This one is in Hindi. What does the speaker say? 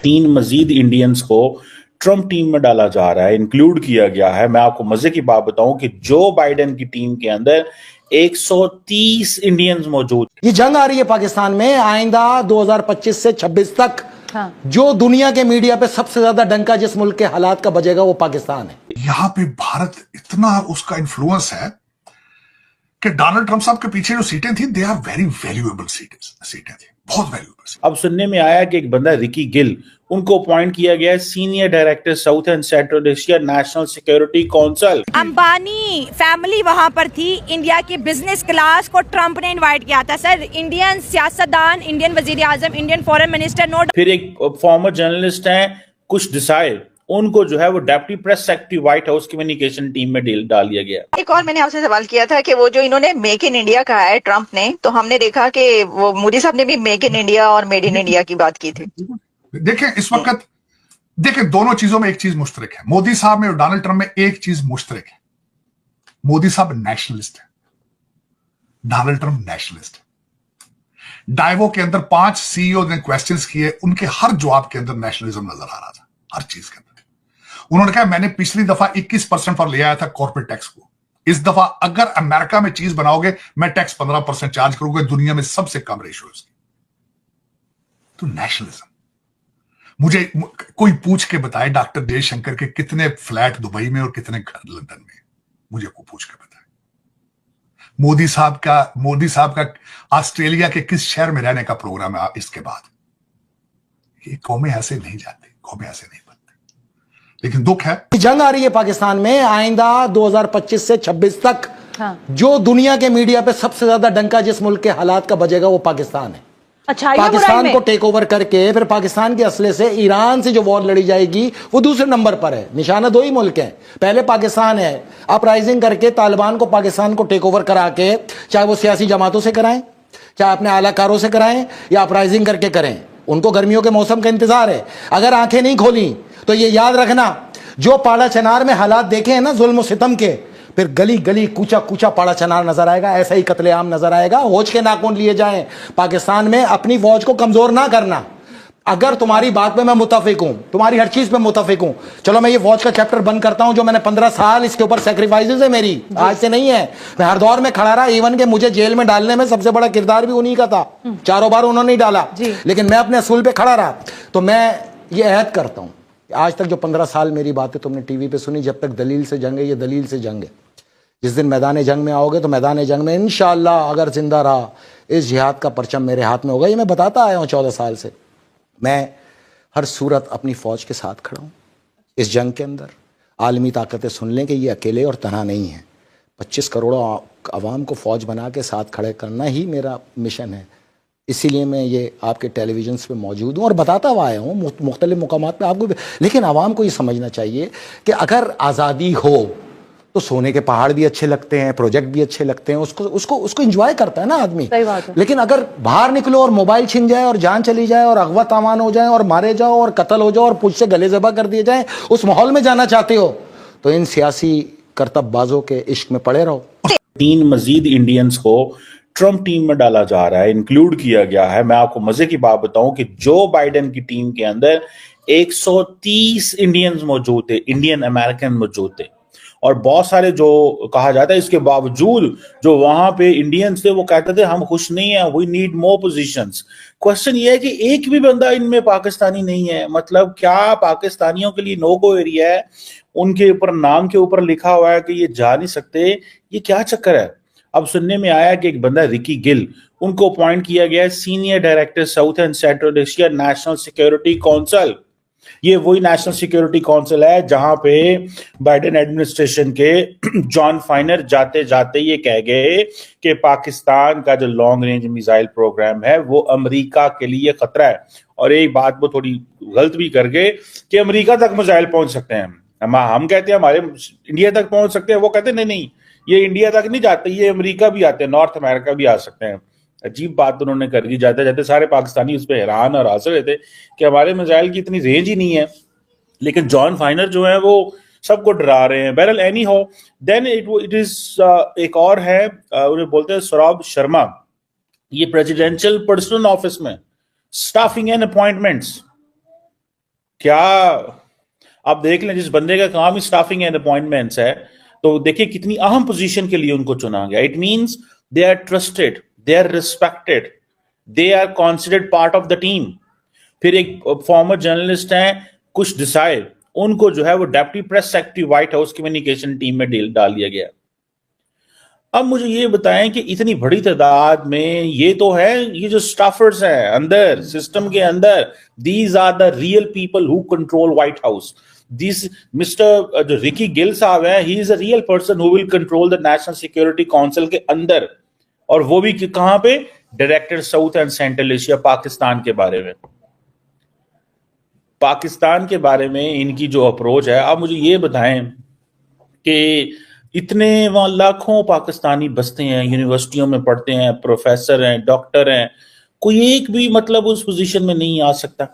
3 मजीद इंडियंस को ट्रंप टीम में डाला जा रहा है, इंक्लूड किया गया है। मैं आपको मजे की बात बताऊं कि जो बाइडेन की टीम के अंदर 130 इंडियंस मौजूद। ये जंग आ रही है पाकिस्तान में आइंदा 2025 से 26 तक। हाँ। जो दुनिया के मीडिया पे सबसे ज्यादा डंका जिस मुल्क के हालात का बजेगा वो पाकिस्तान है। यहां पे भारत इतना उसका इन्फ्लुएंस है कि डोनाल्ड ट्रंप साहब के पीछे जो सीटें थी दे आर वेरी वैल्यूएबल सीटें थी, बहुत वैल्यूएबल। अब सुनने में आया कि एक बंदा रिकी गिल, उनको अपॉइंट किया गया है senior director south and central Asia national Security council. Ambani family वहां पर थी, इंडिया की बिजनेस क्लास को ट्रंप ने इनवाइट किया था। सर, इंडियन सियासतदान, इंडियन वजीर आजम, इंडियन फॉरेन मिनिस्टर, नो। फिर एक फॉर्मर जर्नलिस्ट हैं कुछ डिसाइड, उनको जो है वो deputy press secretary white house communication team में डाल दिया गया। एक और मैंने आपसे सवाल किया था कि वो जो इन्होंने मेक इन इंडिया कहा है ट्रंप ने, तो हमने देखा कि वो मोदी साहब ने भी मेक इन इंडिया और मेड इन इंडिया की बात की थी। देखें इस वक्त, देखें दोनों चीजों में एक चीज मुश्तरक है, मोदी साहब में और डोनाल्ड ट्रंप में एक चीज मुश्तरक है, मोदी साहब नेशनलिस्ट है, डोनाल्ड ट्रंप नेशनलिस्ट है। डाइवो के अंदर 5 सीईओ ने क्वेश्चंस किए, उनके हर जवाब के अंदर नेशनलिज्म नजर आ रहा था, हर चीज के अंदर। उन्होंने कहा मैंने पिछली दफा 21% पर ले आया था कॉर्पोरेट टैक्स को, इस दफा अगर अमेरिका में चीज बनाओगे मैं टैक्स 15% चार्ज करूंगा, दुनिया में सबसे कम रेशियो है। तो नेशनलिज्म, मुझे कोई पूछ के बताए डॉक्टर जयशंकर के कितने फ्लैट दुबई में और कितने घर लंदन में, मुझे को पूछ के बताए। मोदी साहब का ऑस्ट्रेलिया के किस शहर में रहने का प्रोग्राम है इसके बाद। ये कौमें ऐसे नहीं जाती, कौमें ऐसे नहीं बनती, लेकिन दुख है। जंग आ रही है पाकिस्तान में आइंदा 2025 से 26 तक। हाँ। जो दुनिया के मीडिया पे सबसे ज्यादा डंका जिस मुल्क के हालात का बजेगा वो पाकिस्तान है। अच्छा, पाकिस्तान को टेक ओवर करके फिर पाकिस्तान के असले से ईरान से जो वॉर लड़ी जाएगी वो दूसरे नंबर पर है। निशाना 2 ही मुल्क हैं, पहले पाकिस्तान है। अपराइजिंग करके तालिबान को पाकिस्तान को टेक ओवर करा के, चाहे वो सियासी जमातों से कराएं, चाहे अपने आलाकारों से कराएं या अपराइजिंग करके करें, उनको गर्मियों के मौसम का इंतजार है। अगर आंखें नहीं खोली तो ये याद रखना, जो पाड़ा चनार में हालात देखे हैं ना जुल्म सितम के, फिर गली गली कूचा कूचा पाड़ा चनार नजर आएगा, ऐसा ही कत्लेआम नजर आएगा। होश के नाखून लिए जाएं। पाकिस्तान में अपनी फौज को कमजोर ना करना। अगर तुम्हारी बात में मैं मुतफिक हूं, तुम्हारी हर चीज पे मुतफिक हूं, चलो मैं ये फौज का चैप्टर बंद करता हूं जो मैंने 15 साल इसके ऊपर सेक्रीफाइसेस है मेरी, आज से नहीं है। मैं हर दौर में खड़ा रहा, इवन के मुझे जेल में डालने में सबसे बड़ा किरदार भी उन्हीं का था, चारों बार उन्होंने ही डाला, लेकिन मैं अपने असूल पे खड़ा रहा। तो मैं ये अहद करता हूं, आज तक जो 15 साल मेरी बातें तुमने टीवी पे सुनी, जब तक दलील से जंग है, ये दलील से जंग है। जिस दिन मैदान जंग में आओगे तो मैदान जंग में इंशाअल्लाह अगर जिंदा रहा इस जिहाद का परचम मेरे हाथ में होगा। ये मैं बताता आया हूँ 14 साल से। मैं हर सूरत अपनी फौज के साथ खड़ा हूँ इस जंग के अंदर। आलमी ताकतें सुन लें कि ये अकेले और तनहा नहीं है। 25 करोड़ आवाम को फौज बना के साथ खड़े करना ही मेरा मिशन है। इसीलिए मैं ये आपके टेलीविजन पे मौजूद हूँ और बताता हुआ आया हूँ मुख्तलिफ मुकामात पे आपको। लेकिन आवाम को ये समझना चाहिए कि अगर आज़ादी हो तो सोने के पहाड़ भी अच्छे लगते हैं, प्रोजेक्ट भी अच्छे लगते हैं, उसको एंजॉय करता है ना आदमी। सही बात है। लेकिन अगर बाहर निकलो और मोबाइल छिन जाए और जान चली जाए और अगवा तावान हो जाए और मारे जाओ और कत्ल हो जाओ और पुलिस से गले ज़बा कर दिए जाए, उस माहौल में जाना चाहते हो तो इन सियासी करतबबाजों के इश्क में पड़े रहो। 3 मजीद इंडियंस को ट्रंप टीम में डाला जा रहा है, इंक्लूड किया गया है। मैं आपको मजे की बात बताऊं कि जो बाइडेन की टीम के अंदर 130 इंडियंस मौजूद थे, इंडियन अमेरिकन मौजूद थे। और बहुत सारे जो कहा जाता है, इसके बावजूद जो वहां पे इंडियंस थे वो कहते थे हम खुश नहीं है, we need more positions. Question ये है कि एक भी बंदा इनमें पाकिस्तानी नहीं है। मतलब क्या पाकिस्तानियों के लिए नो गो एरिया है? उनके ऊपर नाम के ऊपर लिखा हुआ है कि ये जा नहीं सकते। ये क्या चक्कर है? अब सुनने में आया कि एक बंदा रिकी गिल, उनको अपॉइंट किया गया है senior director south and central Asia national Security council. ये वही नेशनल सिक्योरिटी काउंसिल है जहां पे बाइडेन एडमिनिस्ट्रेशन के जॉन फाइनर जाते जाते ये कह गए कि पाकिस्तान का जो लॉन्ग रेंज मिसाइल प्रोग्राम है वो अमेरिका के लिए खतरा है। और एक बात वो थोड़ी गलत भी कर गए कि अमेरिका तक मिसाइल पहुंच सकते हैं। हम कहते हैं हमारे इंडिया तक पहुंच सकते हैं, वो कहते हैं नहीं, ये इंडिया तक नहीं जाते, ये अमेरिका भी आते हैं, नॉर्थ अमेरिका भी आ सकते हैं। अजीब बात उन्होंने कर दी। जाते जाते सारे पाकिस्तानी उस पर हैरान और हंस रहे थे कि हमारे मिसाइल की इतनी रेंज ही नहीं है। लेकिन जॉन फाइनर जो है वो सबको डरा रहे हैं। बहरहाल एनी हो, देन इट इज एक और है, उन्हें बोलते हैं सौरभ शर्मा। ये प्रेसिडेंशियल पर्सनल ऑफिस में स्टाफिंग एंड अपॉइंटमेंट्स क्या आप देख लें, जिस बंदे का काम ही स्टाफिंग एंड अपॉइंटमेंट्स है, तो देखिए कितनी अहम पोजीशन के लिए उनको चुना गया। It means they are trusted, they are respected, they are considered part of the team. फिर एक फॉर्मर जर्नलिस्ट हैं कुश देसाई, उनको जो है वो deputy press secretary white house communication team में डाल दिया गया। अब मुझे ये बताएं कि इतनी बड़ी तादाद में ये तो है, ये जो स्टाफर्स हैं अंदर सिस्टम के अंदर, these are the real people who control White House. This mister जो रिकी गिल साहब है, he is a real person who will control the National Security Council के अंदर, और वो भी कहां पे, director south and central Asia, Pakistan के बारे में। पाकिस्तान के बारे में इनकी जो अप्रोच है, आप मुझे ये बताएं कि इतने वहां लाखों पाकिस्तानी बसते हैं, यूनिवर्सिटियों में पढ़ते हैं, प्रोफेसर हैं, डॉक्टर हैं, कोई एक भी मतलब उस पोजीशन में नहीं आ सकता।